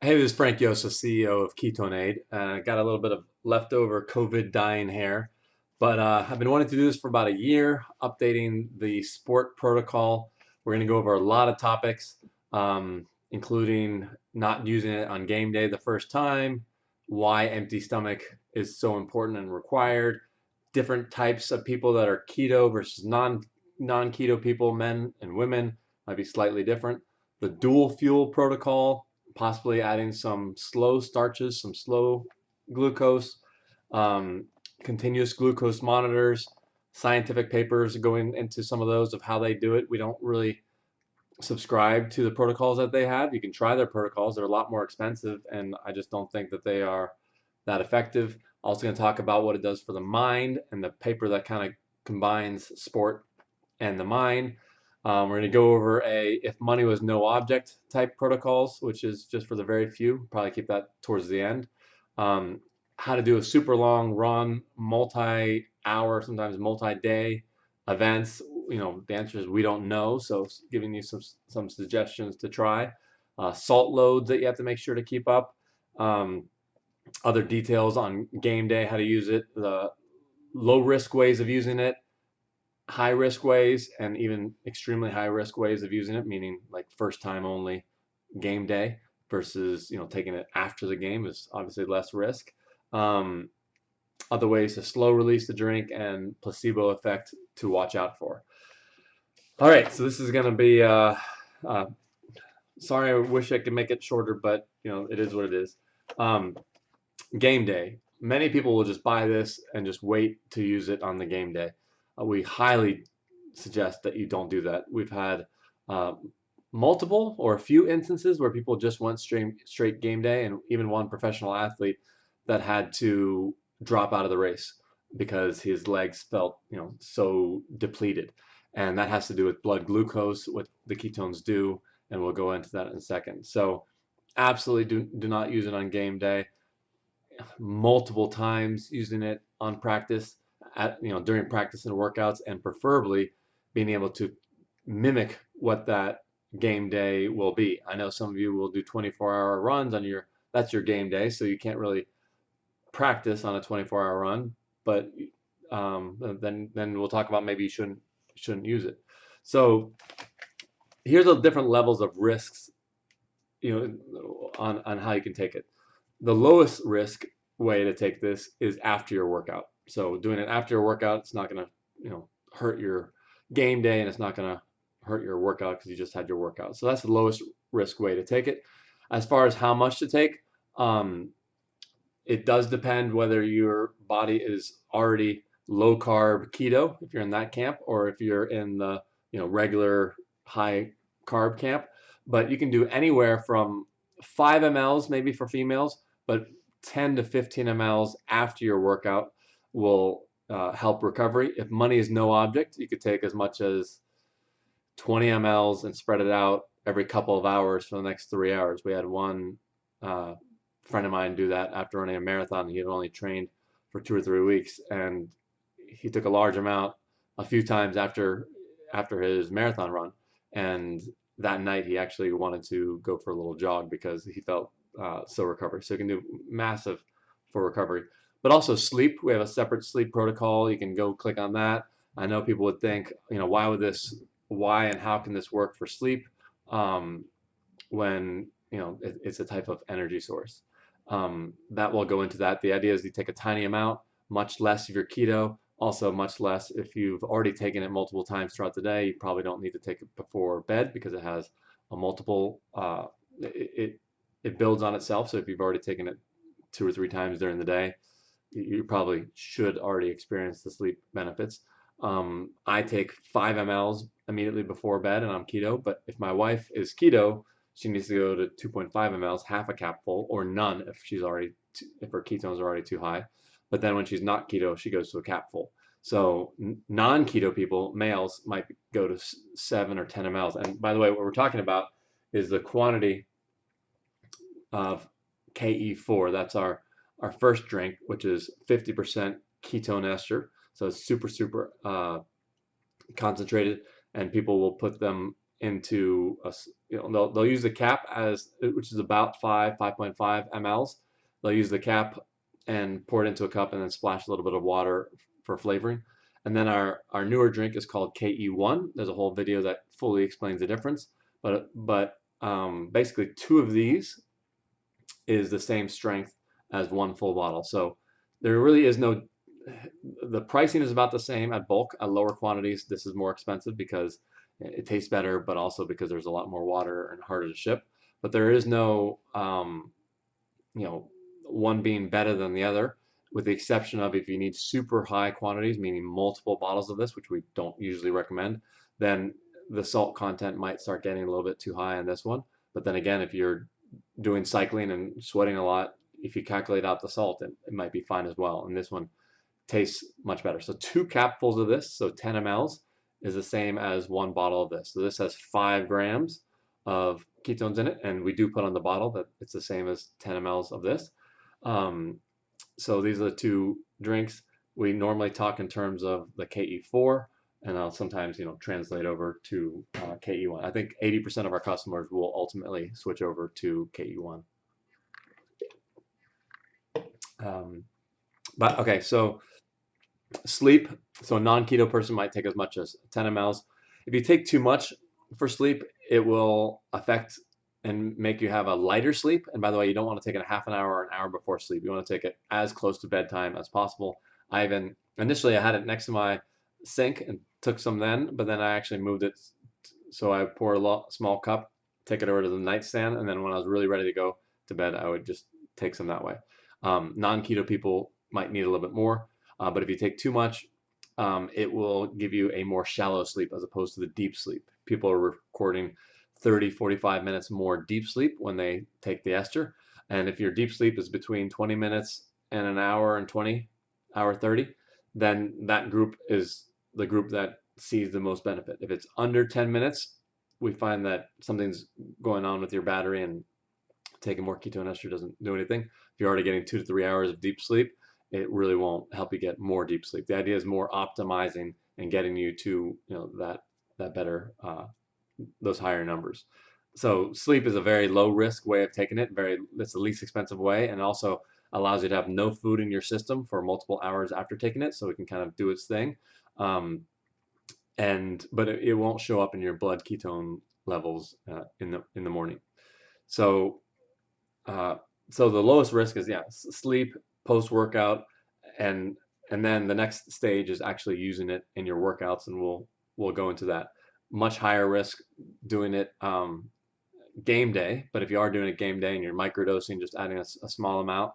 Hey, this is Frank Yosa, CEO of Ketone. Got a little bit of leftover COVID dying hair, but I've been wanting to do this for about a year, updating the sport protocol. We're going to go over a lot of topics, including not using it on game day the first time, why empty stomach is so important and required, different types of people that are keto versus non-keto people, men and women, might be slightly different. The dual fuel protocol, possibly adding some slow starches, some slow glucose, um, continuous glucose monitors, scientific papers going into some of those of how they do it. We don't really subscribe to the protocols that they have. You can try their protocols. They're a lot more expensive, and I just don't think that they are that effective. Also going to talk about what it does for the mind and the paper that kind of combines sport and the mind. We're going to go over a if money was no object type protocols, which is just for the very few. Probably keep that towards the end. Um, how to do a super long run, multi-hour, sometimes multi-day events. The answer is we don't know. So giving you some suggestions to try. Salt loads that you have to make sure to keep up. Um, Other details on game day, how to use it, the low risk ways of using it, high risk ways, and even extremely high risk ways of using it, meaning like first time only game day versus taking it after the game is obviously less risk. Um, Other ways to slow release the drink and placebo effect to watch out for. All right, so this is going to be uh, sorry, I wish I could make it shorter, but it is what it is. Um, Game day. Many people will just buy this and just wait to use it on the game day. We highly suggest that you don't do that. We've had uh, multiple or a few instances where people just went straight game day, and even one professional athlete that had to drop out of the race because his legs felt so depleted, and that has to do with blood glucose, what the ketones do, and we'll go into that in a second. So absolutely do not use it on game day. Multiple times using it on practice, during practice and workouts, and preferably being able to mimic what that game day will be. I know some of you will do 24-hour runs on that's your game day, so you can't really practice on a 24-hour run, but then we'll talk about maybe you shouldn't use it. So here's the different levels of risks, on how you can take it. The lowest risk way to take this is after your workout. So doing it after your workout, it's not going to, hurt your game day, and it's not going to hurt your workout because you just had your workout. So that's the lowest risk way to take it. As far as how much to take, um, it does depend whether your body is already low carb keto, if you're in that camp, or if you're in the regular high carb camp. But you can do anywhere from 5 mLs maybe for females, but 10 to 15 mLs after your workout will help recovery. If money is no object, you could take as much as 20 mLs and spread it out every couple of hours for the next 3 hours. We had one uh, friend of mine do that after running a marathon. He had only trained for 2 or 3 weeks, and he took a large amount a few times after his marathon run. And that night, he actually wanted to go for a little jog because he felt so recovered. So you can do massive for recovery. But also sleep. We have a separate sleep protocol. You can go click on that. I know people would think, why and how can this work for sleep? Um, when it's a type of energy source. That will go into that. The idea is you take a tiny amount, much less if you're keto, also much less if you've already taken it multiple times throughout the day. You probably don't need to take it before bed because it has a multiple, it builds on itself. So if you've already taken it 2 or 3 times during the day, you probably should already experience the sleep benefits. I take 5 mLs immediately before bed, and I'm keto. But if my wife is keto, she needs to go to 2.5 mLs, half a capful, or none if her ketones are already too high. But then when she's not keto, she goes to a capful. So non-keto people, males, might go to 7 or 10 mLs. And by the way, what we're talking about is the quantity of KE4. That's our first drink, which is 50% ketone ester. So it's super, super concentrated, and people will put them into they'll use the cap as, which is about 5.5 mLs. They'll use the cap and pour it into a cup and then splash a little bit of water for flavoring. And then our newer drink is called KE1. There's a whole video that fully explains the difference. But basically, two of these is the same strength as one full bottle. So there really is no, the pricing is about the same at bulk. At lower quantities, this is more expensive because it tastes better, but also because there's a lot more water and harder to ship. But there is no, one being better than the other, with the exception of if you need super high quantities, meaning multiple bottles of this, which we don't usually recommend, then the salt content might start getting a little bit too high on this one. But then again, if you're doing cycling and sweating a lot, if you calculate out the salt, it might be fine as well. And this one tastes much better. So 2 capfuls of this, so 10 mLs, is the same as 1 bottle of this. So this has 5 grams of ketones in it, and we do put on the bottle that it's the same as 10 mLs of this. So these are the 2 drinks. We normally talk in terms of the KE4, and I'll sometimes translate over to KE1. I think 80% of our customers will ultimately switch over to KE1. But okay, so sleep. So a non-keto person might take as much as 10 mLs. If you take too much for sleep, it will affect and make you have a lighter sleep. And by the way, you don't want to take it a half an hour or an hour before sleep. You want to take it as close to bedtime as possible. Initially I had it next to my sink and took some then, but then I actually moved it. So I pour a small cup, take it over to the nightstand, and then when I was really ready to go to bed, I would just take some that way. Non-keto people might need a little bit more, but if you take too much, it will give you a more shallow sleep as opposed to the deep sleep. People are recording 30, 45 minutes more deep sleep when they take the ester. And if your deep sleep is between 20 minutes and an hour and 20, hour 30, then that group is the group that sees the most benefit. If it's under 10 minutes, we find that something's going on with your battery, and taking more ketone ester doesn't do anything. If you're already getting 2 to 3 hours of deep sleep, it really won't help you get more deep sleep. The idea is more optimizing and getting you to that better, those higher numbers. So sleep is a very low risk way of taking it. It's the least expensive way, and also allows you to have no food in your system for multiple hours after taking it, so it can kind of do its thing. But it won't show up in your blood ketone levels in the morning. So so the lowest risk is sleep, post workout, and then the next stage is actually using it in your workouts, and we'll go into that. Much higher risk doing it game day, but if you are doing it game day and you're microdosing, just adding a small amount,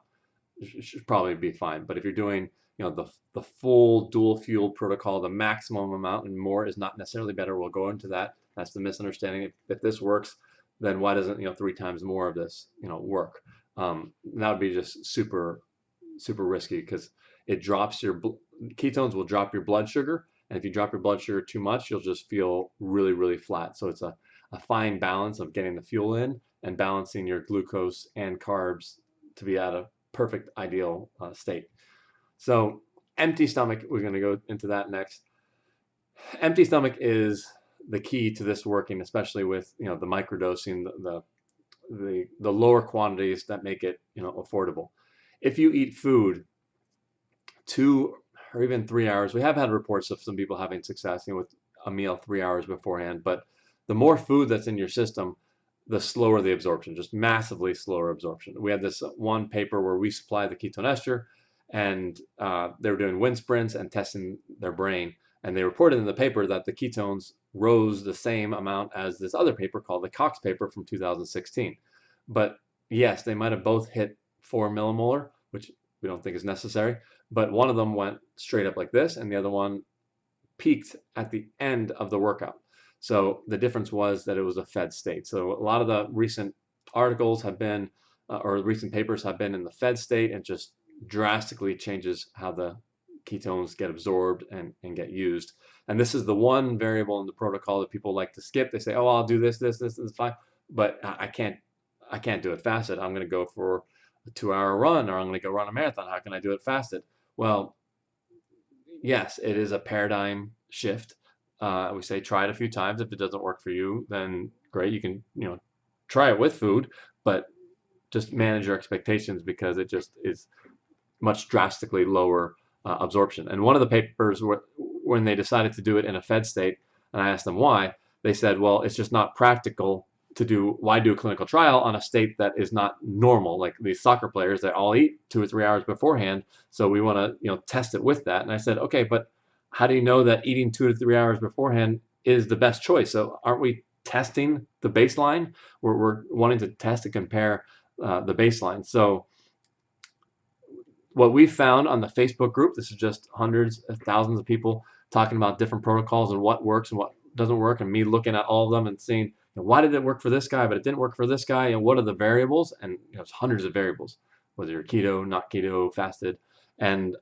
should probably be fine. But if you're doing the full dual fuel protocol, the maximum amount and more is not necessarily better. We'll go into that. That's the misunderstanding. If this works, then why doesn't 3 times more of this work? That would be just super risky, because it drops ketones will drop your blood sugar, and if you drop your blood sugar too much, you'll just feel really flat. So it's a fine balance of getting the fuel in and balancing your glucose and carbs to be at a perfect ideal state. So empty stomach, we're going to go into that next. Empty stomach is the key to this working, especially with the microdosing, the lower quantities that make it affordable. If you eat food 2 or even 3 hours, we have had reports of some people having success with a meal 3 hours beforehand, but the more food that's in your system, the slower the absorption, just massively slower absorption. We had this one paper where we supplied the ketone ester, and they were doing wind sprints and testing their brain, and they reported in the paper that the ketones rose the same amount as this other paper called the Cox paper from 2016. But yes, they might have both hit 4 millimolar, which we don't think is necessary, but one of them went straight up like this, and the other one peaked at the end of the workout. So the difference was that it was a fed state. So a lot of the recent articles have been, or recent papers have been in the fed state, and just drastically changes how the ketones get absorbed and get used. And this is the one variable in the protocol that people like to skip. They say, oh, I'll do this is fine, but I can't do it fasted. I'm going to go for a 2-hour run, or I'm going to go run a marathon. How can I do it fasted? Well, yes, it is a paradigm shift. We say try it a few times. If it doesn't work for you, then great. You can, try it with food, but just manage your expectations because it just is much drastically lower absorption. And one of the papers, when they decided to do it in a fed state, and I asked them why, they said, well, it's just not practical to do. Why do a clinical trial on a state that is not normal? Like these soccer players, they all eat 2 or 3 hours beforehand, so we want to test it with that. And I said, okay, but how do you know that eating 2 to 3 hours beforehand is the best choice? So aren't we testing the baseline? We're wanting to test and compare the baseline. So what we found on the Facebook group, this is just hundreds of thousands of people talking about different protocols and what works and what doesn't work, and me looking at all of them and seeing, why did it work for this guy but it didn't work for this guy, and what are the variables? And it's hundreds of variables, whether you're keto, not keto, fasted. And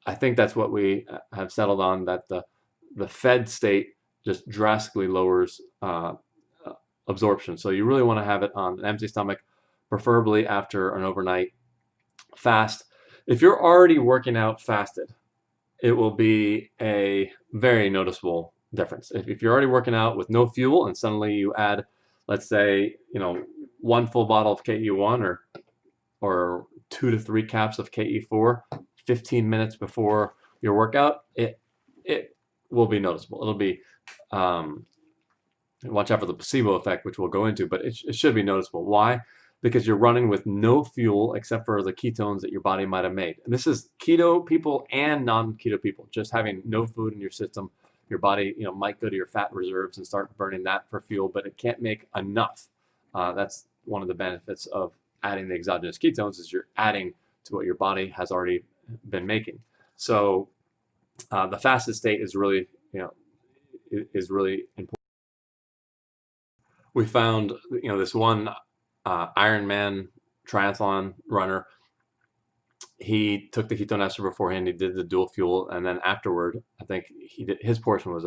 I think that's what we have settled on, that the fed state just drastically lowers absorption. So you really want to have it on an empty stomach, preferably after an overnight fast. If you're already working out fasted, it will be a very noticeable difference. If you're already working out with no fuel and suddenly you add, let's say, 1 full bottle of KE1 or 2 to 3 caps of KE4, 15 minutes before your workout, it will be noticeable. It'll be, watch out for the placebo effect, which we'll go into, but it should be noticeable. Why? Because you're running with no fuel except for the ketones that your body might have made. And this is keto people and non-keto people. Just having no food in your system, your body, might go to your fat reserves and start burning that for fuel, but it can't make enough. That's one of the benefits of adding the exogenous ketones, is you're adding to what your body has already been making. So the fasted state is really, important. We found, this one Ironman triathlon runner. He took the ketone ester beforehand. He did the dual fuel, and then afterward, I think his portion was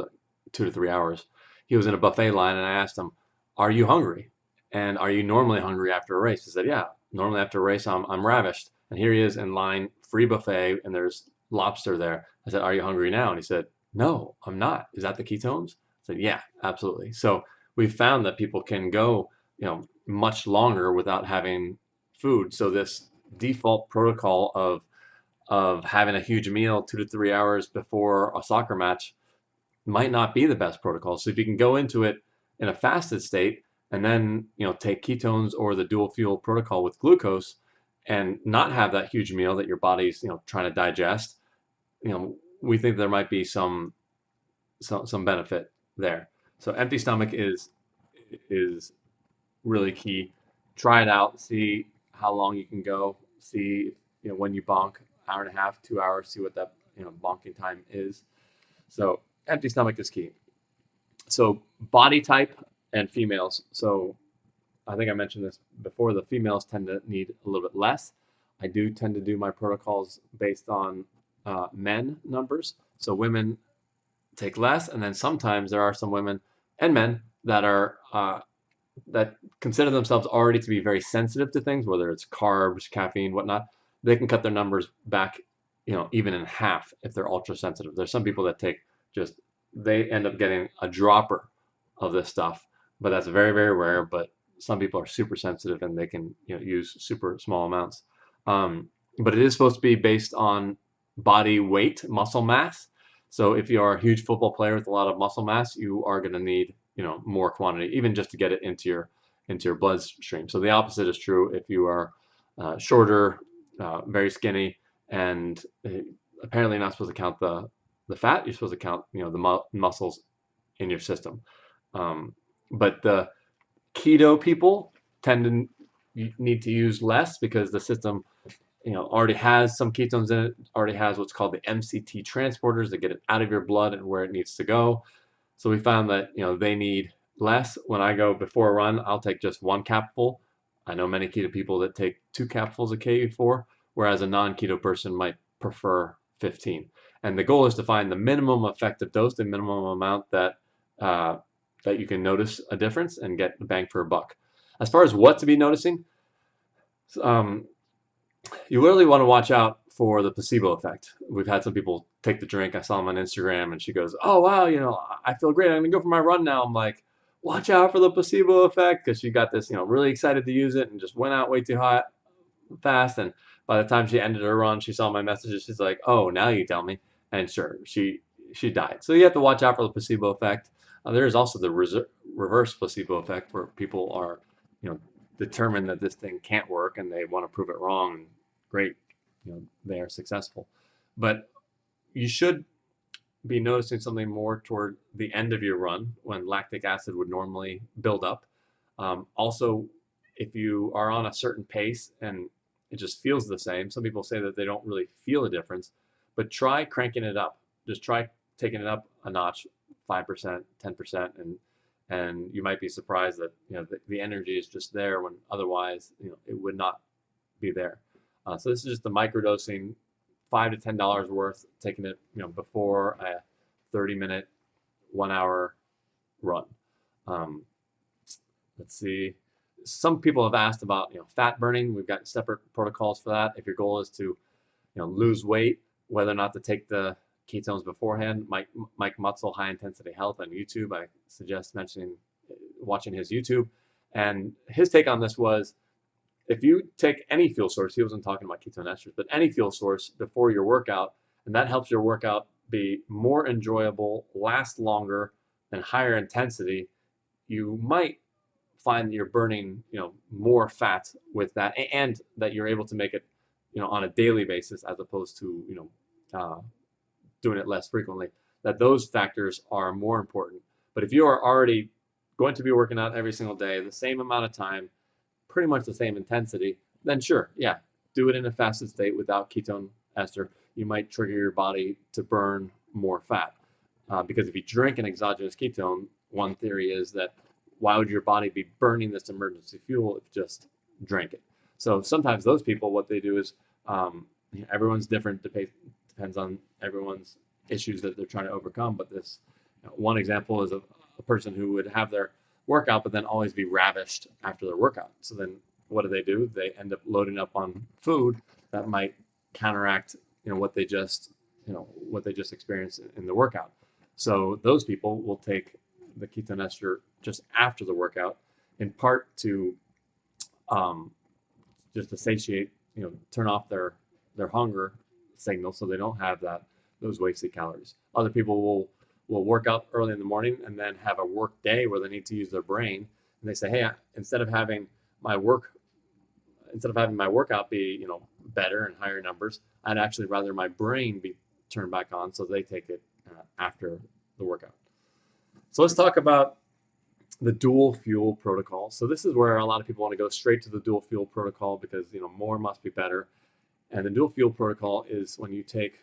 2 to 3 hours. He was in a buffet line, and I asked him, "Are you hungry? And are you normally hungry after a race?" He said, "Yeah, normally after a race, I'm ravished." And here he is in line, free buffet, and there's lobster there. I said, "Are you hungry now?" And he said, "No, I'm not." Is that the ketones? I said, "Yeah, absolutely." So we found that people can go, much longer without having food. So this default protocol of having a huge meal 2 to 3 hours before a soccer match might not be the best protocol. So if you can go into it in a fasted state and then take ketones or the dual fuel protocol with glucose and not have that huge meal that your body's trying to digest, we think there might be some benefit there. So empty stomach is really key. Try it out, see how long you can go, see when you bonk, hour and a half, 2 hours, see what that bonking time is. So empty stomach is key. So body type and females. So I think I mentioned this before, the females tend to need a little bit less. I do tend to do my protocols based on men numbers. So women take less, and then sometimes there are some women and men that are that consider themselves already to be very sensitive to things, whether it's carbs, caffeine, whatnot. They can cut their numbers back, even in half if they're ultra sensitive. There's some people that take they end up getting a dropper of this stuff, but that's very, very rare. But some people are super sensitive and they can use super small amounts. But it is supposed to be based on body weight, muscle mass. So if you are a huge football player with a lot of muscle mass, you are going to need more quantity, even just to get it into your bloodstream. So the opposite is true if you are shorter, very skinny, and apparently not supposed to count the fat. You're supposed to count the muscles in your system. But the keto people tend to need to use less because the system already has some ketones in it, already has what's called the MCT transporters that get it out of your blood and where it needs to go. So we found that they need less. When I go before a run, I'll take just 1 capful. I know many keto people that take 2 capfuls of KE4, whereas a non-keto person might prefer 15. And the goal is to find the minimum effective dose, the minimum amount that you can notice a difference and get the bang for a buck. As far as what to be noticing, you really want to watch out for the placebo effect. We've had some people take the drink. I saw him on Instagram, and she goes, "Oh wow, I feel great. I'm gonna go for my run now." I'm like, "Watch out for the placebo effect," because she got this, really excited to use it and just went out way too hot fast. And by the time she ended her run, she saw my messages. She's like, "Oh, now you tell me." And sure, she died. So you have to watch out for the placebo effect. There is also the reverse placebo effect, where people are, determined that this thing can't work and they want to prove it wrong. And great, they are successful. But you should be noticing something more toward the end of your run when lactic acid would normally build up. Also, if you are on a certain pace and it just feels the same, some people say that they don't really feel a difference, but try cranking it up. Just try taking it up a notch, 5%, 10%, and you might be surprised that the energy is just there when otherwise it would not be there. So this is just the microdosing, $5 to $10 worth, taking it before a 30-minute, 1 hour run. Let's see. Some people have asked about fat burning. We've got separate protocols for that. If your goal is to lose weight, whether or not to take the ketones beforehand. Mike Mutzel, High Intensity Health on YouTube. I suggest watching his YouTube. And his take on this was, if you take any fuel source, he wasn't talking about ketone esters, but any fuel source before your workout, and that helps your workout be more enjoyable, last longer, and higher intensity, you might find that you're burning, more fat with that, and that you're able to make it, on a daily basis as opposed to, doing it less frequently. That those factors are more important. But if you are already going to be working out every single day, the same amount of time, pretty much the same intensity, then sure, yeah, do it in a fasted state without ketone ester. You might trigger your body to burn more fat. Because if you drink an exogenous ketone, one theory is that why would your body be burning this emergency fuel if you just drank it? So sometimes those people, what they do is, everyone's different, depends on everyone's issues that they're trying to overcome. But this one example is a person who would have their workout, but then always be ravished after their workout. So then what do? They end up loading up on food that might counteract, what they just experienced in the workout. So those people will take the ketone ester just after the workout, in part to just to satiate, turn off their hunger signal, so they don't have those wasted calories. Other people will work out early in the morning and then have a work day where they need to use their brain, and they say, hey, instead of having my workout be better and higher numbers, I'd actually rather my brain be turned back on, so they take it after the workout. So let's talk about the dual fuel protocol. So this is where a lot of people want to go straight to the dual fuel protocol because more must be better. And the dual fuel protocol is when you take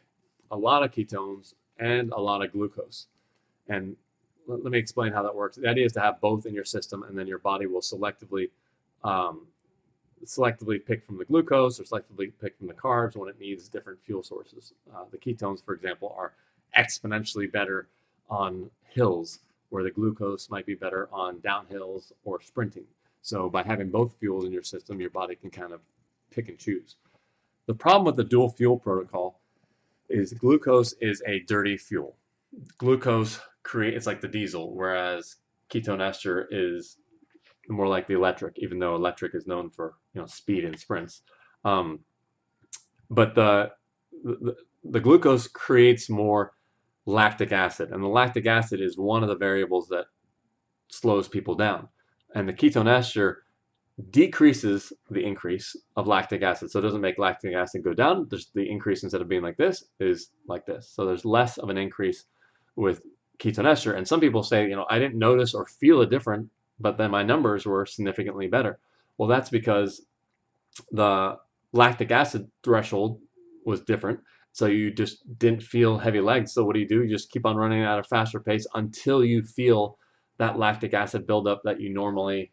a lot of ketones and a lot of glucose. And let me explain how that works. The idea is to have both in your system, and then your body will selectively pick from the glucose or selectively pick from the carbs when it needs different fuel sources. The ketones, for example, are exponentially better on hills, where the glucose might be better on downhills or sprinting. So by having both fuels in your system, your body can kind of pick and choose. The problem with the dual fuel protocol is glucose is a dirty fuel. Glucose it's like the diesel, whereas ketone ester is more like the electric, even though electric is known for speed and sprints. But the glucose creates more lactic acid, and the lactic acid is one of the variables that slows people down. And the ketone ester decreases the increase of lactic acid, so it doesn't make lactic acid go down. There's the increase, instead of being like this, is like this. So there's less of an increase with ketone ester. And some people say, I didn't notice or feel a difference, but then my numbers were significantly better. Well, that's because the lactic acid threshold was different. So you just didn't feel heavy legs. So what do? You just keep on running at a faster pace until you feel that lactic acid buildup that you normally,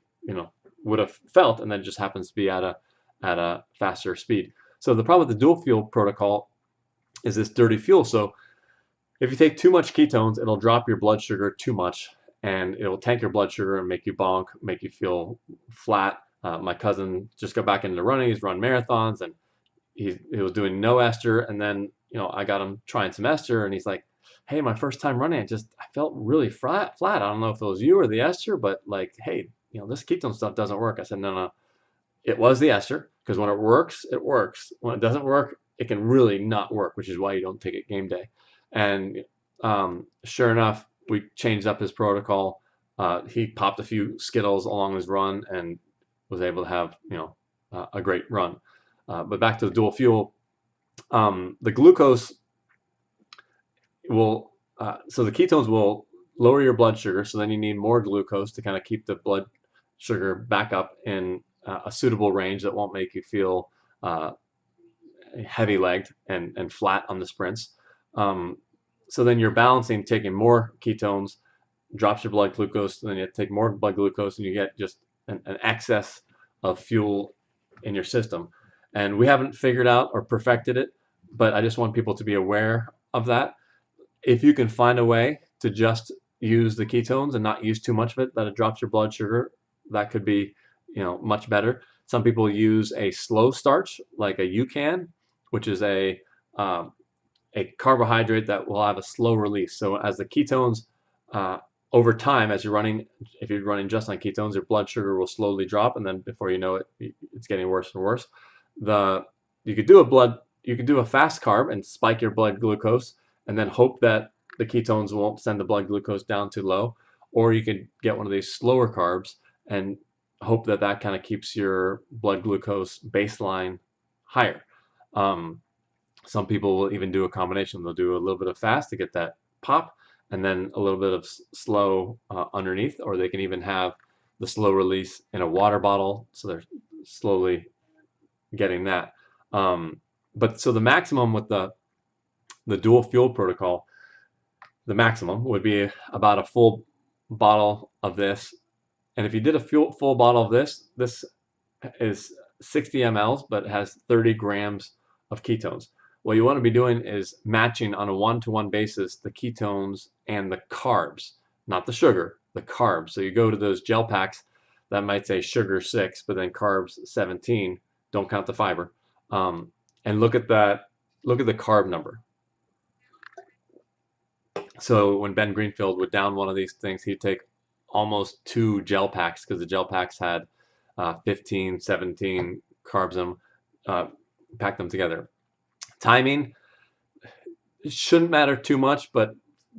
would have felt, and then it just happens to be at a faster speed. So the problem with the dual fuel protocol is this dirty fuel. So if you take too much ketones, it'll drop your blood sugar too much, and it'll tank your blood sugar and make you bonk, make you feel flat. My cousin just got back into running. He's run marathons, and he was doing no ester, and then I got him trying some ester, and he's like, hey, my first time running, I felt really flat. I don't know if it was you or the ester, but like, hey, this ketone stuff doesn't work. I said, no, no, it was the ester, because when it works, it works. When it doesn't work, it can really not work, which is why you don't take it game day. And sure enough, we changed up his protocol. He popped a few Skittles along his run and was able to have a great run. But back to the dual fuel, the glucose will so the ketones will lower your blood sugar, so then you need more glucose to kind of keep the blood sugar back up in a suitable range that won't make you feel heavy-legged and flat on the sprints. So then you're balancing, taking more ketones, drops your blood glucose, and then you take more blood glucose, and you get just an excess of fuel in your system. And we haven't figured out or perfected it, but I just want people to be aware of that. If you can find a way to just use the ketones and not use too much of it, that it drops your blood sugar, that could be, much better. Some people use a slow starch, like a UCAN, which is a carbohydrate that will have a slow release. So as the ketones, over time, if you're running just on ketones, your blood sugar will slowly drop, and then before you know it, it's getting worse and worse. You could do a fast carb and spike your blood glucose, and then hope that the ketones won't send the blood glucose down too low. Or you could get one of these slower carbs and hope that kind of keeps your blood glucose baseline higher. Some people will even do a combination. They'll do a little bit of fast to get that pop, and then a little bit of slow underneath, or they can even have the slow release in a water bottle, so they're slowly getting that. But so the maximum with the dual fuel protocol, the maximum would be about a full bottle of this. And if you did a full bottle of this is 60 mLs, but it has 30 grams of ketones. What you want to be doing is matching on a one-to-one basis the ketones and the carbs, not the sugar, the carbs. So you go to those gel packs that might say sugar 6, but then carbs 17. Don't count the fiber. And look at the carb number. So when Ben Greenfield would down one of these things, he'd take almost 2 gel packs, because the gel packs had 15, 17 carbs in them, pack them together. Timing shouldn't matter too much, but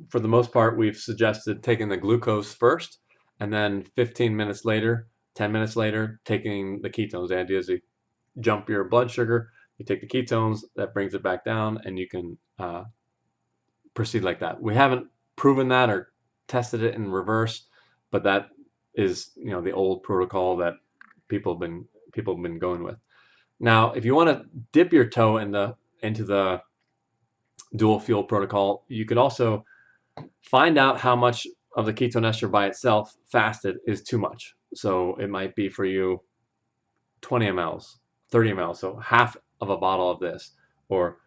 for the most part, we've suggested taking the glucose first, and then 15 minutes later, 10 minutes later, taking the ketones. The idea is you jump your blood sugar, you take the ketones, that brings it back down, and you can proceed like that. We haven't proven that or tested it in reverse, but that is the old protocol that people have been going with. Now, if you want to dip your toe into the dual fuel protocol, you could also find out how much of the ketone ester by itself fasted is too much. So it might be for you 20 mLs, 30 mLs, so half of a bottle of this, or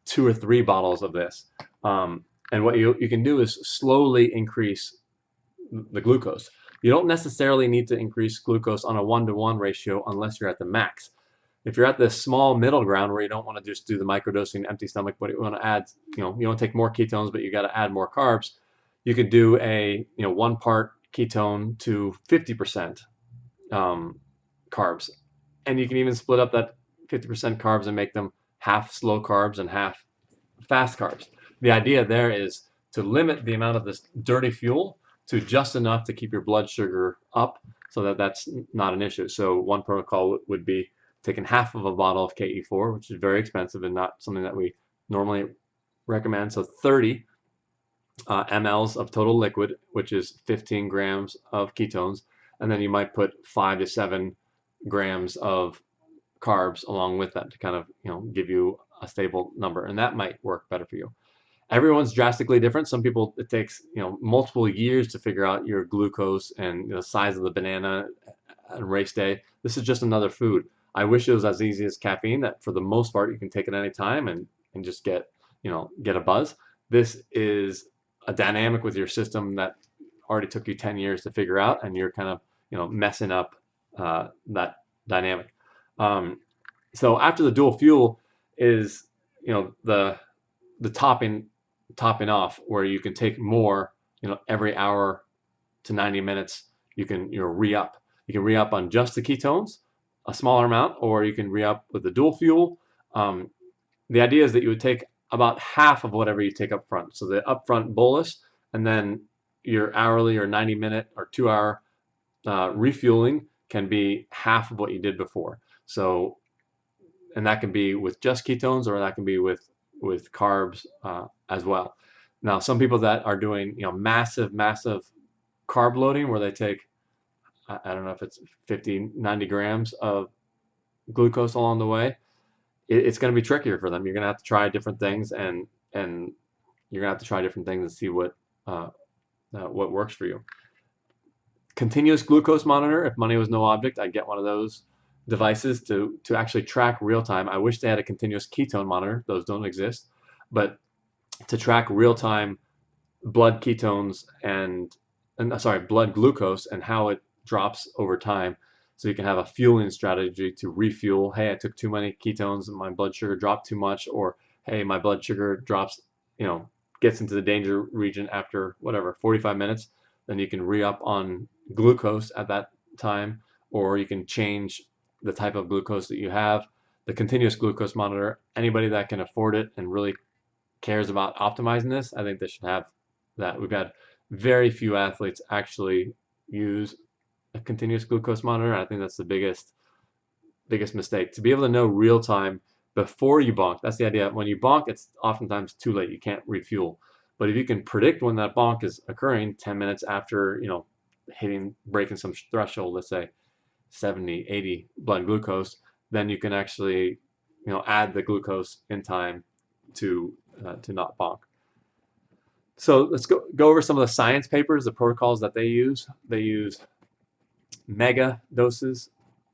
2 or 3 bottles of this. And what you can do is slowly increase the glucose. You don't necessarily need to increase glucose on a 1-to-1 ratio unless you're at the max. If you're at the small middle ground where you don't want to just do the microdosing empty stomach, but you want to add, you want to take more ketones, but you got to add more carbs, you could do a 1 part ketone to 50% carbs. And you can even split up that 50% carbs and make them half slow carbs and half fast carbs. The idea there is to limit the amount of this dirty fuel to just enough to keep your blood sugar up, so that that's not an issue. So one protocol would be taking half of a bottle of KE4, which is very expensive and not something that we normally recommend. So 30 mLs of total liquid, which is 15 grams of ketones, and then you might put 5 to 7 grams of carbs along with that to kind of give you a stable number, and that might work better for you. Everyone's drastically different. Some people, it takes multiple years to figure out your glucose and the size of the banana on race day. This is just another food. I wish it was as easy as caffeine, that for the most part you can take it any time and just get a buzz. This is a dynamic with your system that already took you 10 years to figure out, and you're kind of messing up that dynamic. So after the dual fuel is the the topping off, where you can take more, every hour to 90 minutes. You can re-up. You can re-up on just the ketones, a smaller amount, or you can re-up with the dual fuel. Um, the idea is that you would take about half of whatever you take up front. So the upfront bolus, and then your hourly or 90-minute or 2-hour refueling can be half of what you did before. So, and that can be with just ketones, or that can be with carbs as well. Now, some people that are doing massive carb loading, where they take, I don't know if it's 50, 90 grams of glucose along the way, it's going to be trickier for them. You're going to have to try different things, and you're going to have to try different things and see what works for you. Continuous glucose monitor. If money was no object, I'd get one of those devices to actually track real time. I wish they had a continuous ketone monitor. Those don't exist, but to track real time blood ketones and sorry, blood glucose and how it drops over time. So you can have a fueling strategy to refuel. Hey, I took too many ketones and my blood sugar dropped too much, or hey, my blood sugar drops, gets into the danger region after whatever 45 minutes. Then you can re-up on glucose at that time, or you can change the type of glucose that you have. The continuous glucose monitor, anybody that can afford it and really cares about optimizing this, I think they should have that. We've had very few athletes actually use a continuous glucose monitor. I think that's the biggest mistake. To be able to know real time before you bonk, that's the idea. When you bonk, it's oftentimes too late. You can't refuel. But if you can predict when that bonk is occurring 10 minutes after, breaking some threshold, let's say 70, 80 blood glucose, then you can actually, add the glucose in time to not bonk. So let's go over some of the science papers, the protocols that they use. They use mega doses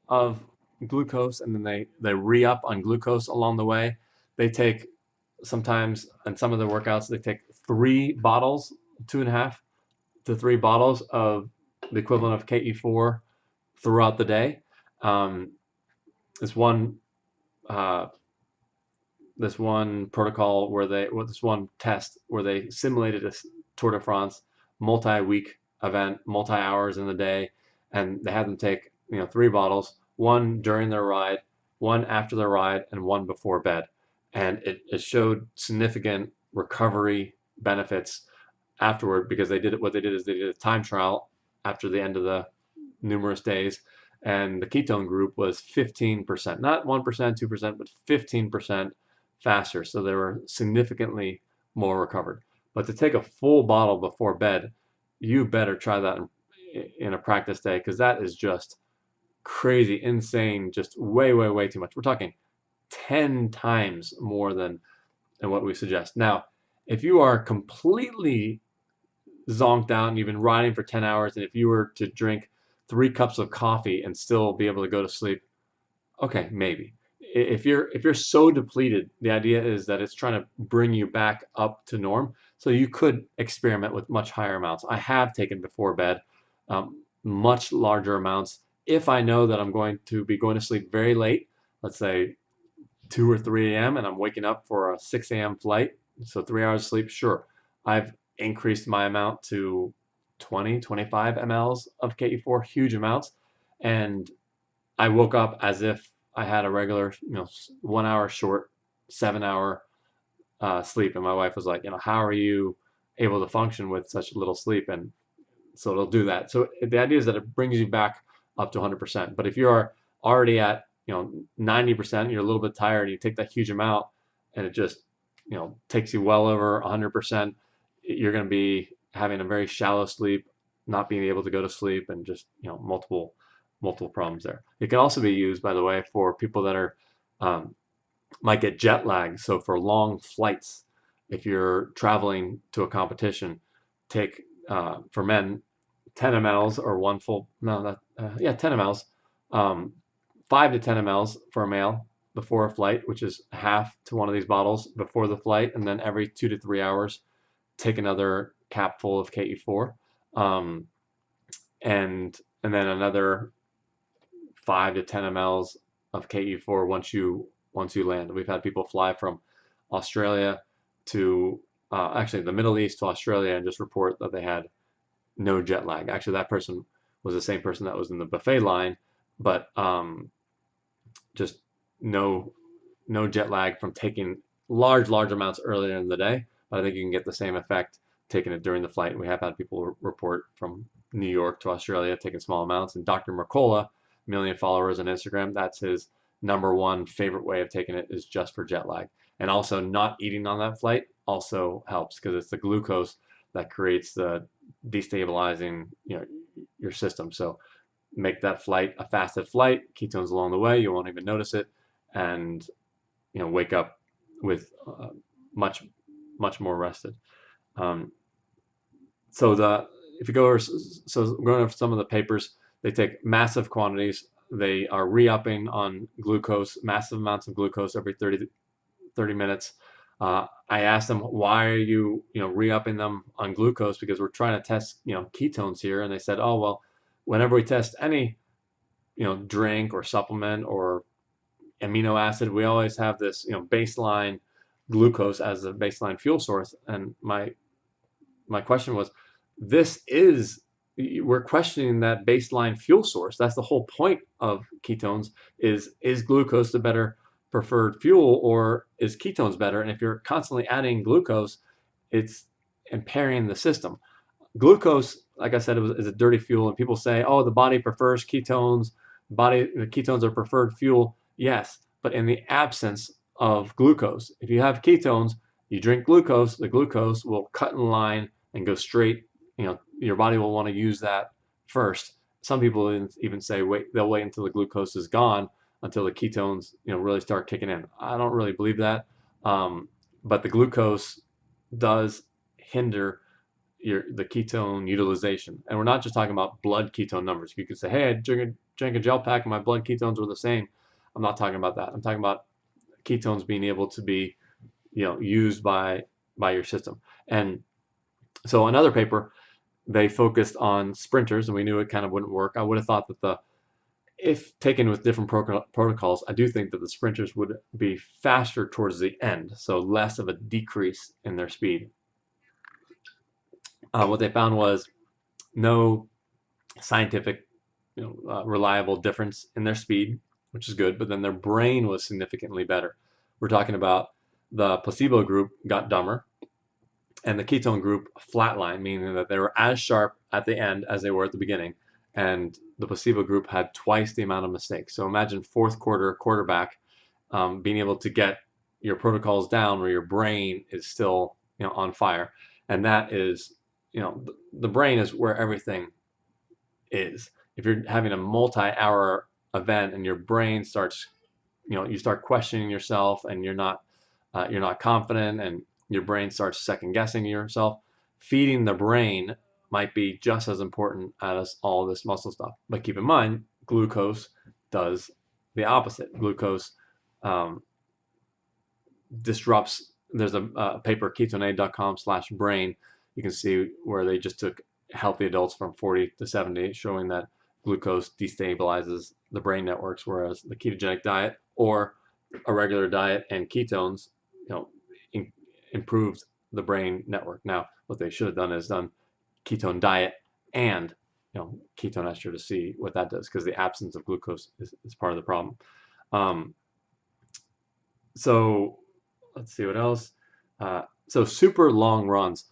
of glucose, and then they re-up on glucose along the way. They take sometimes, in some of the workouts, they take 3 bottles, 2.5 to 3 bottles of the equivalent of KE4 throughout the day. This one protocol this one test where they simulated a Tour de France multi-week event, multi-hours in the day, and they had them take 3 bottles, 1 during their ride, 1 after their ride, and 1 before bed, and it showed significant recovery benefits afterward, because they did a time trial after the end of the numerous days, and the ketone group was 15%, not 1%, 2%, but 15% faster. So they were significantly more recovered. But to take a full bottle before bed, you better try that in a practice day, because that is just crazy, insane, just way too much. We're talking 10 times more than what we suggest. Now, if you are completely zonked out and you've been riding for 10 hours, and if you were to drink 3 cups of coffee and still be able to go to sleep, okay, maybe. If you're so depleted, the idea is that it's trying to bring you back up to norm. So you could experiment with much higher amounts. I have taken before bed much larger amounts. If I know that I'm going to be going to sleep very late, let's say 2 or 3 a.m., and I'm waking up for a 6 a.m. flight, so 3 hours of sleep, sure. I've increased my amount to 20, 25 mLs of KE4, huge amounts. And I woke up as if I had a regular, 1 hour short, 7-hour sleep. And my wife was like, how are you able to function with such little sleep? And so it'll do that. So the idea is that it brings you back up to 100%. But if you are already at, 90%, you're a little bit tired, and you take that huge amount, and it just, takes you well over 100%, you're going to be having a very shallow sleep, not being able to go to sleep, and just, multiple problems there. It can also be used, by the way, for people that are might get jet lag. So for long flights, if you're traveling to a competition, take for men 10 mLs or 1 full, no, that 10 mLs, 5 to 10 mLs for a male before a flight, which is half to one of these bottles before the flight, and then every 2 to 3 hours, take another cap full of KE4, and then another 5 to 10 mLs of KE4 once you land. We've had people fly from Australia to actually the Middle East to Australia and just report that they had no jet lag. Actually, that person was the same person that was in the buffet line, but just no jet lag from taking large amounts earlier in the day. But I think you can get the same effect taking it during the flight. We have had people report from New York to Australia taking small amounts. And Dr. Mercola, million followers on Instagram, that's his #1 favorite way of taking it is just for jet lag. And also not eating on that flight also helps because it's the glucose that creates the destabilizing, your system. So make that flight a fasted flight, ketones along the way, you won't even notice it, and wake up with much more rested. Um, so if you go over, so going over some of the papers, they take massive quantities. They are re-upping on glucose, massive amounts of glucose every 30 minutes. I asked them, why are you, re-upping them on glucose? Because we're trying to test, ketones here. And they said, oh, well, whenever we test any, drink or supplement or amino acid, we always have this, baseline glucose as a baseline fuel source. And my question was, we're questioning that baseline fuel source. That's the whole point of ketones is glucose the better preferred fuel, or is ketones better? And if you're constantly adding glucose, it's impairing the system. Glucose, like I said, is a dirty fuel, and people say, oh, the body prefers ketones, the ketones are preferred fuel. Yes, but in the absence of glucose. If you have ketones, you drink glucose, the glucose will cut in line and go straight. Your body will want to use that first. Some people even say they'll wait until the glucose is gone until the ketones really start kicking in. I don't really believe that, but the glucose does hinder the ketone utilization. And we're not just talking about blood ketone numbers. You could say, hey, I drank a gel pack and my blood ketones were the same. I'm not talking about that. I'm talking about ketones being able to be used by your system. And so another paper, they focused on sprinters, and we knew it kind of wouldn't work. I would have thought that if taken with different protocols, I do think that the sprinters would be faster towards the end, so less of a decrease in their speed. What they found was no scientific, reliable difference in their speed, which is good, but then their brain was significantly better. We're talking about the placebo group got dumber, and the ketone group flatline, meaning that they were as sharp at the end as they were at the beginning, and the placebo group had twice the amount of mistakes. So imagine fourth quarter quarterback being able to get your protocols down where your brain is still on fire, and that is the brain is where everything is. If you're having a multi-hour event and your brain starts, you start questioning yourself and you're not confident, and your brain starts second guessing yourself, feeding the brain might be just as important as all this muscle stuff. But keep in mind, glucose does the opposite. Glucose disrupts. There's a paper, ketone.com/brain. You can see where they just took healthy adults from 40 to 70, showing that glucose destabilizes the brain networks, whereas the ketogenic diet or a regular diet and ketones, improved the brain network. Now, what they should have done is done ketone diet and ketone ester to see what that does, because the absence of glucose is part of the problem. So let's see what else. So super long runs.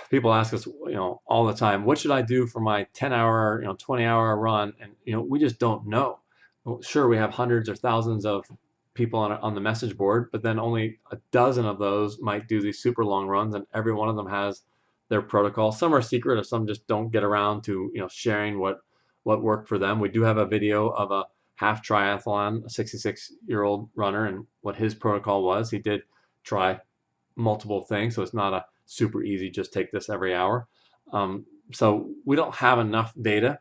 People ask us, all the time, what should I do for my 10-hour, 20-hour run? And we just don't know. Well, sure, we have hundreds or thousands of people on the message board, but then only a dozen of those might do these super long runs, and every one of them has their protocol. Some are secret, or some just don't get around to sharing what worked for them. We do have a video of a half triathlon, a 66-year-old runner, and what his protocol was. He did try multiple things, so it's not a super easy just take this every hour. So we don't have enough data,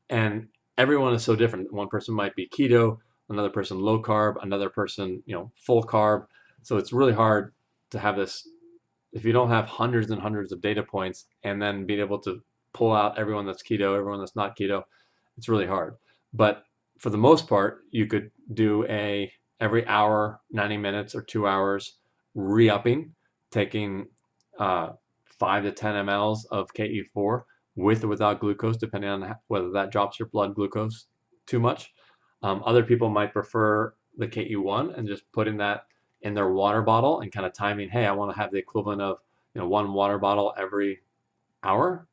and everyone is so different. One person might be keto, another person low carb, another person full carb. So it's really hard to have this if you don't have hundreds and hundreds of data points and then being able to pull out everyone that's keto, everyone that's not keto. It's really hard. But for the most part, you could do every hour, 90 minutes or 2 hours re-upping, taking 5 to 10 mLs of KE4 with or without glucose, depending on whether that drops your blood glucose too much. Other people might prefer the KE1 and just putting that in their water bottle and kind of timing, hey, I want to have the equivalent of 1 water bottle every hour,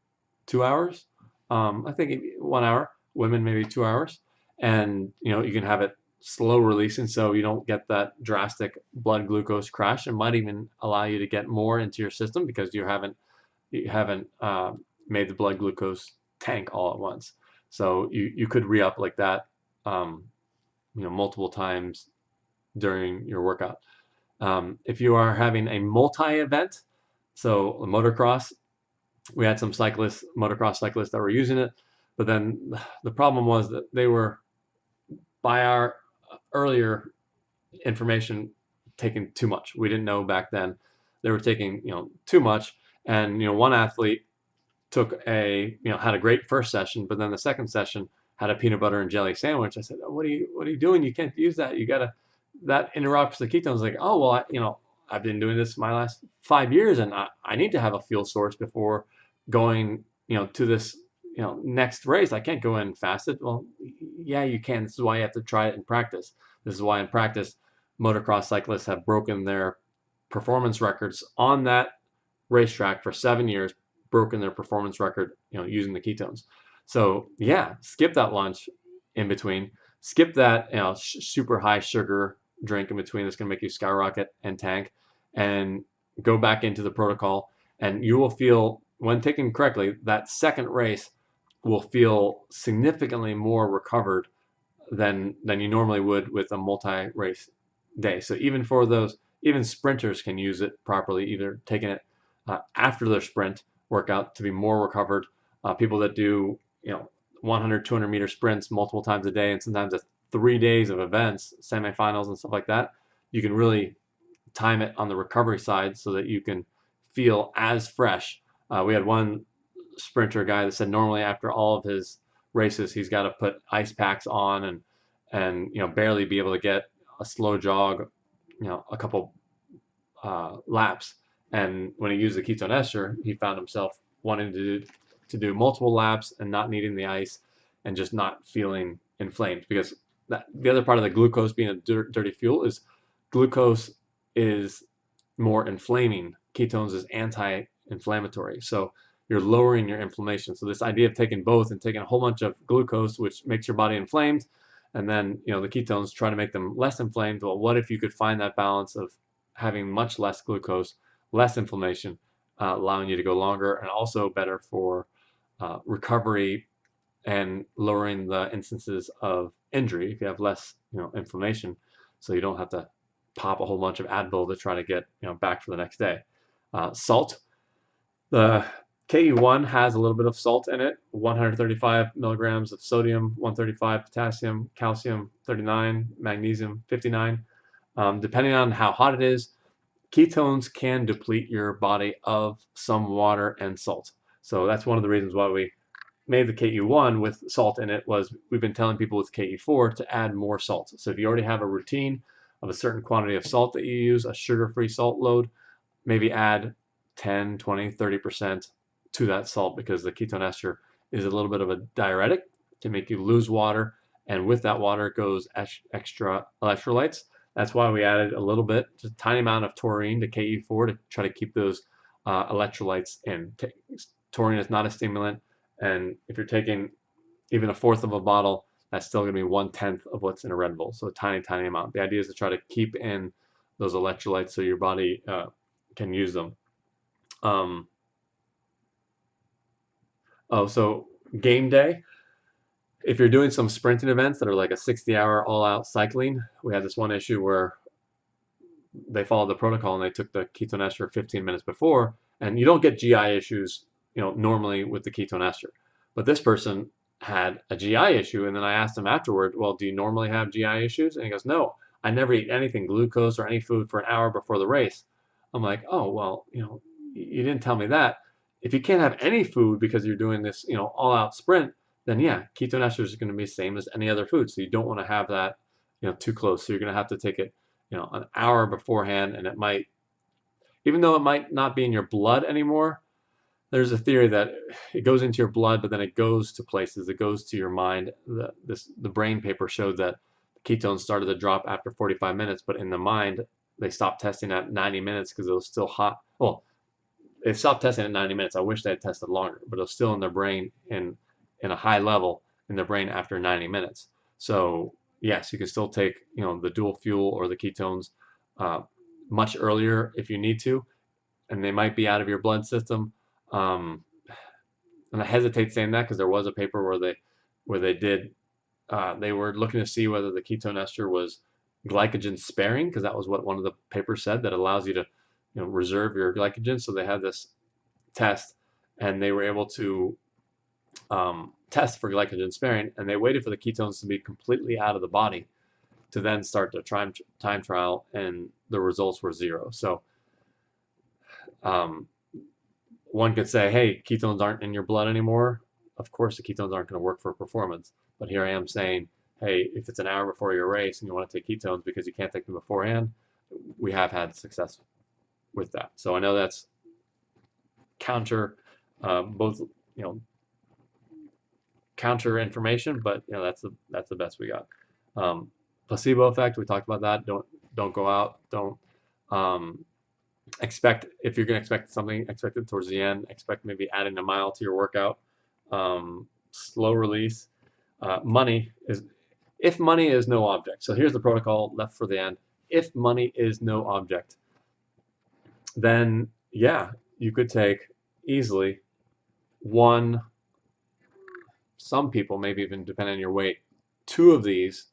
2 hours. I think 1 hour, women maybe 2 hours. And you can have it slow releasing so you don't get that drastic blood glucose crash. It might even allow you to get more into your system because you haven't made the blood glucose tank all at once. So you could re-up like that, multiple times during your workout. If you are having a multi-event, so a motocross, we had some motocross cyclists that were using it, but then the problem was that they were, by our earlier information, taking too much. We didn't know back then. They were taking, too much, and one athlete had a great first session, but then the second session had a peanut butter and jelly sandwich. I said, what are you doing? You can't use that. That interrupts the ketones. Like, oh, well, I've been doing this my last 5 years, and I need to have a fuel source before going, to this, next race. I can't go in fasted. Well, yeah, you can. This is why you have to try it in practice. This is why in practice, motocross cyclists have broken their performance records on that racetrack for 7 years, broken their performance record, using the ketones. So yeah, skip that lunch in between. Skip that, super high sugar drink in between that's going to make you skyrocket and tank, and go back into the protocol. And you will feel, when taken correctly, that second race will feel significantly more recovered than you normally would with a multi-race day. So even sprinters can use it properly, either taking it after their sprint workout to be more recovered. People that do 100, 200 meter sprints multiple times a day, and sometimes 3 days of events, semifinals and stuff like that, you can really time it on the recovery side so that you can feel as fresh. We had one sprinter guy that said normally after all of his races he's got to put ice packs on and barely be able to get a slow jog, a couple laps. And when he used the ketone ester, he found himself wanting to do multiple laps and not needing the ice and just not feeling inflamed. Because the other part of the glucose being a dirty fuel is glucose is more inflaming. Ketones is anti-inflammatory. So you're lowering your inflammation. So this idea of taking both and taking a whole bunch of glucose, which makes your body inflamed, and then the ketones try to make them less inflamed. Well, what if you could find that balance of having much less glucose, less inflammation, allowing you to go longer, and also better for recovery and lowering the instances of injury if you have less inflammation, so you don't have to pop a whole bunch of Advil to try to get back for the next day. Salt. The KE1 has a little bit of salt in it, 135 milligrams of sodium, 135 potassium, calcium 39, magnesium 59. Depending on how hot it is, ketones can deplete your body of some water and salt. So that's one of the reasons why we made the KE1 with salt in it. Was we've been telling people with KE4 to add more salt. So if you already have a routine of a certain quantity of salt that you use, a sugar-free salt load, maybe add 10, 20, 30% to that salt, because the ketone ester is a little bit of a diuretic to make you lose water, and with that water goes extra electrolytes. That's why we added a little bit, just a tiny amount of taurine to KE4 to try to keep those electrolytes in. Taurine is not a stimulant, and if you're taking even a fourth of a bottle, that's still going to be 1/10 of what's in a Red Bull, so a tiny, tiny amount. The idea is to try to keep in those electrolytes so your body can use them. So game day, if you're doing some sprinting events that are like a 60-hour all-out cycling, we had this one issue where they followed the protocol and they took the ketone ester 15 minutes before, and you don't get GI issues, normally with the ketone ester. But this person had a GI issue, and then I asked him afterward, well, do you normally have GI issues? And he goes, no, I never eat anything glucose or any food for an hour before the race. I'm like, oh, well, you didn't tell me that. If you can't have any food because you're doing this, all-out sprint, then yeah, ketone ester is going to be the same as any other food. So you don't want to have that, too close. So you're going to have to take it, an hour beforehand, and it might even though it might not be in your blood anymore, there's a theory that it goes into your blood, but then it goes to places. It goes to your mind. The brain paper showed that ketones started to drop after 45 minutes, but in the mind, they stopped testing at 90 minutes because it was still hot. Well, they stopped testing at 90 minutes. I wish they had tested longer, but it was still in their brain in a high level in their brain after 90 minutes. So yes, you can still take the dual fuel or the ketones uh, much earlier if you need to, and they might be out of your blood system. Um, and I hesitate saying that because there was a paper where they were looking to see whether the ketone ester was glycogen sparing, because that was what one of the papers said, that allows you to reserve your glycogen. So they had this test, and they were able to test for glycogen sparing, and they waited for the ketones to be completely out of the body to then start the time trial, and the results were zero. So one could say, hey, ketones aren't in your blood anymore. Of course, the ketones aren't going to work for performance. But here I am saying, hey, if it's an hour before your race and you want to take ketones because you can't take them beforehand, we have had success with that. So I know that's counter both counter information, but that's the best we got. Placebo effect, we talked about that. Don't go out. Don't expect, if you're going to expect something, expect it towards the end. Expect maybe adding a mile to your workout. Slow release. If money is no object. So here's the protocol left for the end. If money is no object, then yeah, you could take easily some people, maybe even depending on your weight, 2 of these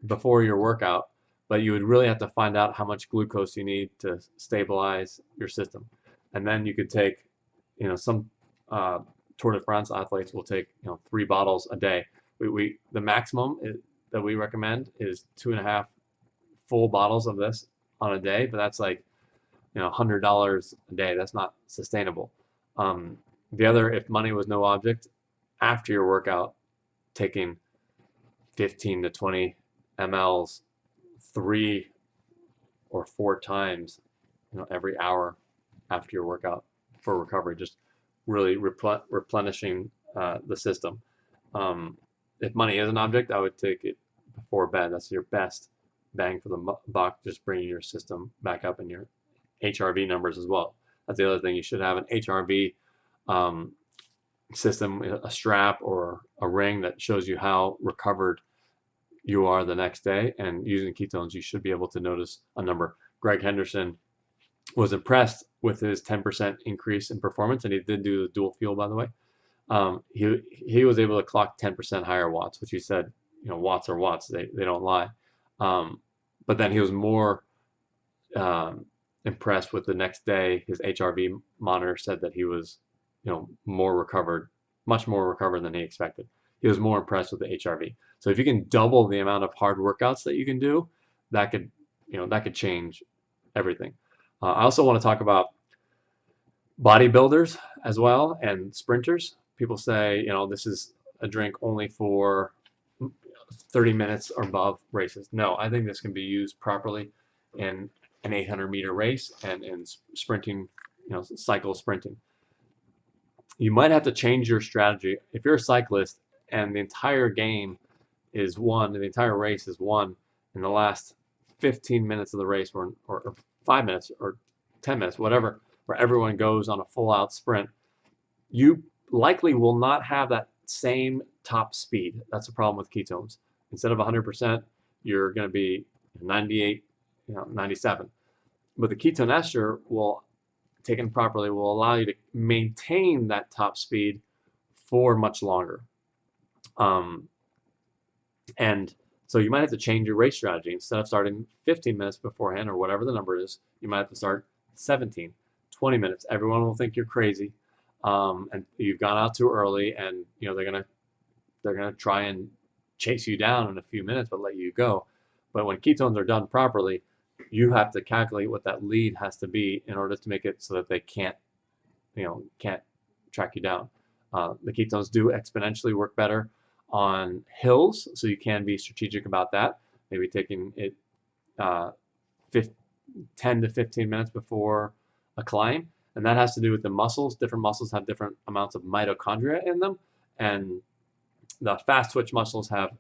before your workout, but you would really have to find out how much glucose you need to stabilize your system. And then you could take, some Tour de France athletes will take, 3 bottles a day. The maximum that we recommend is 2.5 full bottles of this on a day, but that's like, $100 a day. That's not sustainable. The other, if money was no object, after your workout, taking 15 to 20 mLs 3 or 4 times, every hour after your workout for recovery, just really replenishing the system. If money is an object, I would take it before bed. That's your best bang for the buck, just bringing your system back up in your HRV numbers as well. That's the other thing. You should have an HRV system, a strap or a ring that shows you how recovered you are the next day. And using ketones, you should be able to notice a number. Greg Henderson was impressed with his 10% increase in performance, and he did do the dual fuel, by the way. He was able to clock 10% higher watts, which he said, watts are watts, they don't lie. But then he was more impressed with the next day. His HRV monitor said that he was, more recovered, much more recovered than he expected. He was more impressed with the HRV. So if you can double the amount of hard workouts that you can do, that could change everything. I also want to talk about bodybuilders as well and sprinters. People say, this is a drink only for 30 minutes or above races. No, I think this can be used properly in an 800-meter race and in sprinting, cycle sprinting. You might have to change your strategy. If you're a cyclist and the entire game is won, and the entire race is won in the last 15 minutes of the race, or 5 minutes or 10 minutes, whatever, where everyone goes on a full-out sprint, you likely will not have that same top speed. That's the problem with ketones. Instead of 100%, you're going to be 98, 97. But the ketone ester taken properly, will allow you to maintain that top speed for much longer. And so you might have to change your race strategy. Instead of starting 15 minutes beforehand, or whatever the number is, you might have to start 17, 20 minutes. Everyone will think you're crazy, and you've gone out too early, and they're gonna try and chase you down in a few minutes, but let you go. But when ketones are done properly, you have to calculate what that lead has to be in order to make it so that they can't track you down. The ketones do exponentially work better on hills, so you can be strategic about that. Maybe taking it 10 to 15 minutes before a climb, and that has to do with the muscles. Different muscles have different amounts of mitochondria in them, and the fast twitch muscles have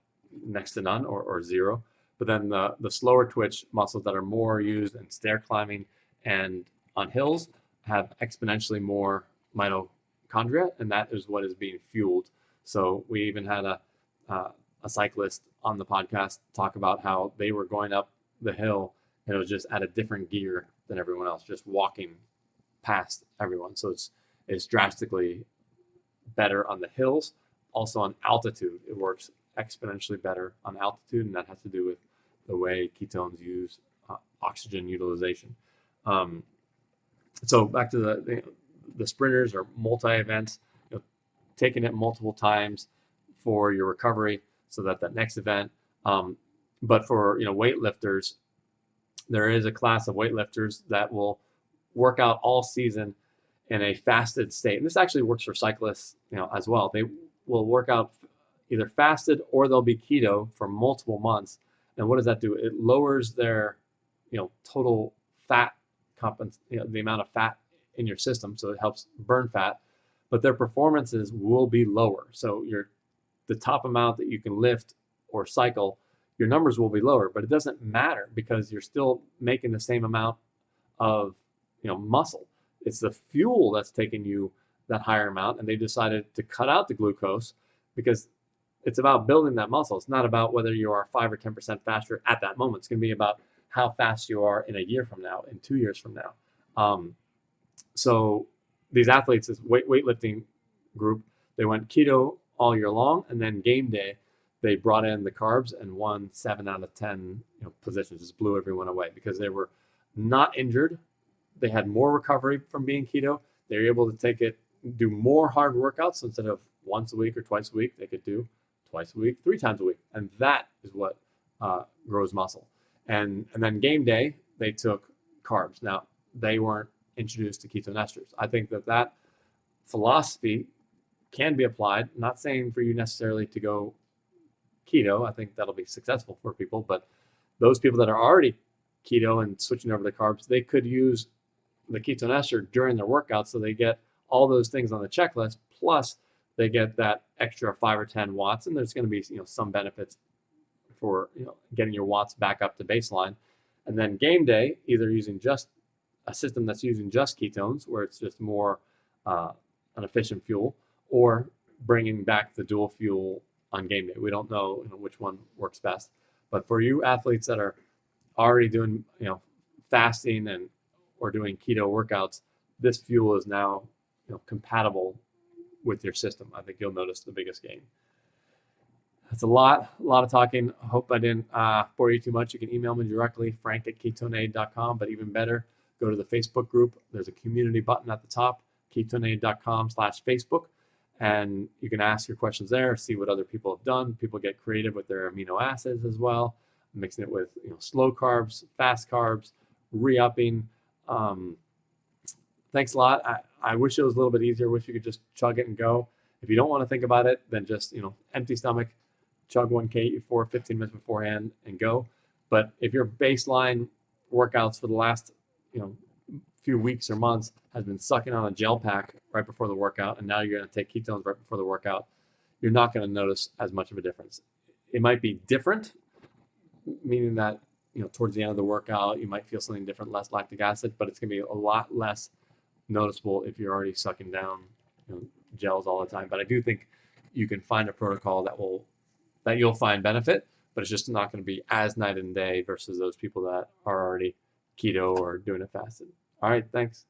next to none or zero. But then the slower twitch muscles that are more used in stair climbing and on hills have exponentially more mitochondria, and that is what is being fueled. So we even had a cyclist on the podcast talk about how they were going up the hill and it was just at a different gear than everyone else, just walking past everyone. So it's drastically better on the hills. Also on altitude, it works exponentially better on altitude, and that has to do with the way ketones use oxygen utilization. So back to the sprinters or multi-events, taking it multiple times for your recovery so that next event. But for weightlifters, there is a class of weightlifters that will work out all season in a fasted state, and this actually works for cyclists, as well. They will work out either fasted or they'll be keto for multiple months. And what does that do? It lowers their, total fat the amount of fat in your system, so it helps burn fat, but their performances will be lower. So the top amount that you can lift or cycle, your numbers will be lower, but it doesn't matter because you're still making the same amount of muscle. It's the fuel that's taking you that higher amount, and they decided to cut out the glucose because it's about building that muscle. It's not about whether you are 5 or 10% faster at that moment. It's going to be about how fast you are in a year from now, in 2 years from now. So these athletes, this weightlifting group, they went keto all year long, and then game day, they brought in the carbs and won 7 out of 10 positions, just blew everyone away because they were not injured. They had more recovery from being keto. They were able to do more hard workouts. So instead of once a week or twice a week, they could do twice a week, 3 times a week. And that is what grows muscle. And then game day, they took carbs. Now, they weren't introduced to ketone esters. I think that philosophy can be applied. I'm not saying for you necessarily to go keto. I think that'll be successful for people. But those people that are already keto and switching over to carbs, they could use the ketone ester during their workout, so they get all those things on the checklist, plus they get that extra 5 or 10 watts, and there's going to be some benefits for getting your watts back up to baseline. And then game day, either using just a system that's using just ketones, where it's just more an efficient fuel, or bringing back the dual fuel on game day. We don't know, which one works best, but for you athletes that are already doing fasting or doing keto workouts, this fuel is now compatible with your system. I think you'll notice the biggest gain. That's a lot of talking. I hope I didn't bore you too much. You can email me directly, frank@ketoneaid.com, but even better, go to the Facebook group. There's a community button at the top, ketoneaid.com/Facebook, and you can ask your questions there, see what other people have done. People get creative with their amino acids as well, mixing it with slow carbs, fast carbs, re-upping. Thanks a lot. I wish it was a little bit easier. Wish you could just chug it and go. If you don't want to think about it, then just empty stomach, chug 1 KE4 15 minutes beforehand and go. But if your baseline workouts for the last few weeks or months has been sucking on a gel pack right before the workout, and now you're going to take ketones right before the workout, you're not going to notice as much of a difference. It might be different, meaning that towards the end of the workout you might feel something different, less lactic acid, but it's going to be a lot less noticeable if you're already sucking down gels all the time. But I do think you can find a protocol that you'll find benefit, but it's just not going to be as night and day versus those people that are already keto or doing it fasted. All right, thanks.